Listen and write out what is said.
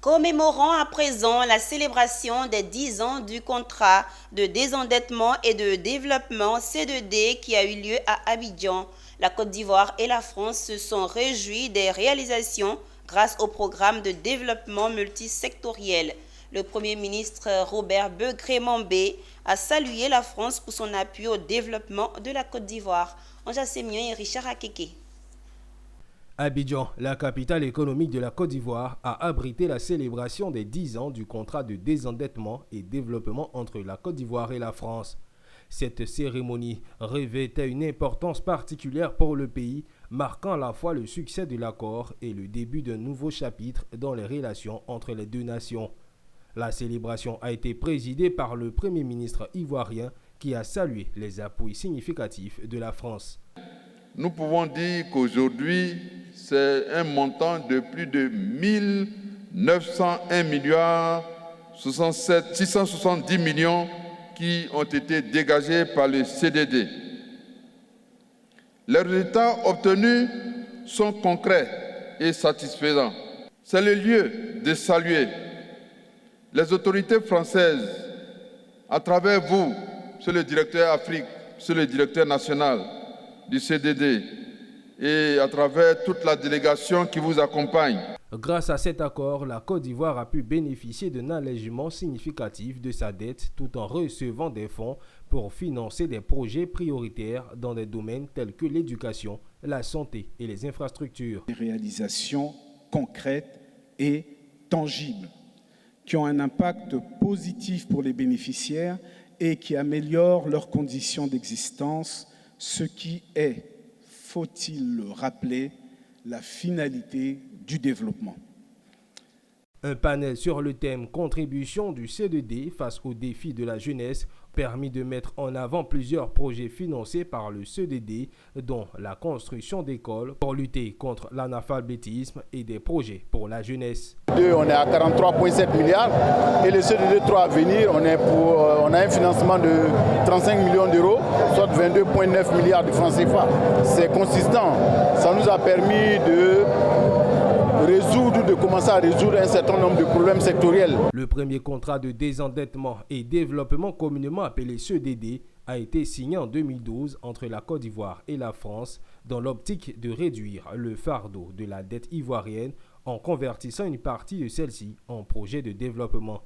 Commémorons à présent la célébration des 10 ans du contrat de désendettement et de développement C2D qui a eu lieu à Abidjan. La Côte d'Ivoire et la France se sont réjouis des réalisations grâce au programme de développement multisectoriel. Le Premier ministre Robert Begré-Mambé a salué la France pour son appui au développement de la Côte d'Ivoire. Anja Sémion et Richard Akeke. Abidjan, la capitale économique de la Côte d'Ivoire, a abrité la célébration des 10 ans du contrat de désendettement et développement entre la Côte d'Ivoire et la France. Cette cérémonie revêtait une importance particulière pour le pays, marquant à la fois le succès de l'accord et le début d'un nouveau chapitre dans les relations entre les deux nations. La célébration a été présidée par le Premier ministre ivoirien qui a salué les appuis significatifs de la France. Nous pouvons dire qu'aujourd'hui, c'est un montant de plus de 1901 milliards 670 millions qui ont été dégagés par le CDD. Les résultats obtenus sont concrets et satisfaisants. C'est le lieu de saluer les autorités françaises à travers vous, monsieur le directeur Afrique, monsieur le directeur national du CDD et à travers toute la délégation qui vous accompagne. Grâce à cet accord, la Côte d'Ivoire a pu bénéficier d'un allègement significatif de sa dette tout en recevant des fonds pour financer des projets prioritaires dans des domaines tels que l'éducation, la santé et les infrastructures. Des réalisations concrètes et tangibles qui ont un impact positif pour les bénéficiaires et qui améliorent leurs conditions d'existence, ce qui est, faut-il le rappeler, la finalité du développement. Un panel sur le thème « Contribution du C2D face aux défis de la jeunesse » permis de mettre en avant plusieurs projets financés par le CDD, dont la construction d'écoles pour lutter contre l'analphabétisme et des projets pour la jeunesse. On est à 43,7 milliards et le CDD 3 à venir, on a un financement de 35 millions d'euros, soit 22,9 milliards de francs CFA. C'est consistant. Ça nous a permis de commencer à résoudre un certain nombre de problèmes sectoriels. Le premier contrat de désendettement et développement communément appelé CDD a été signé en 2012 entre la Côte d'Ivoire et la France dans l'optique de réduire le fardeau de la dette ivoirienne en convertissant une partie de celle-ci en projet de développement.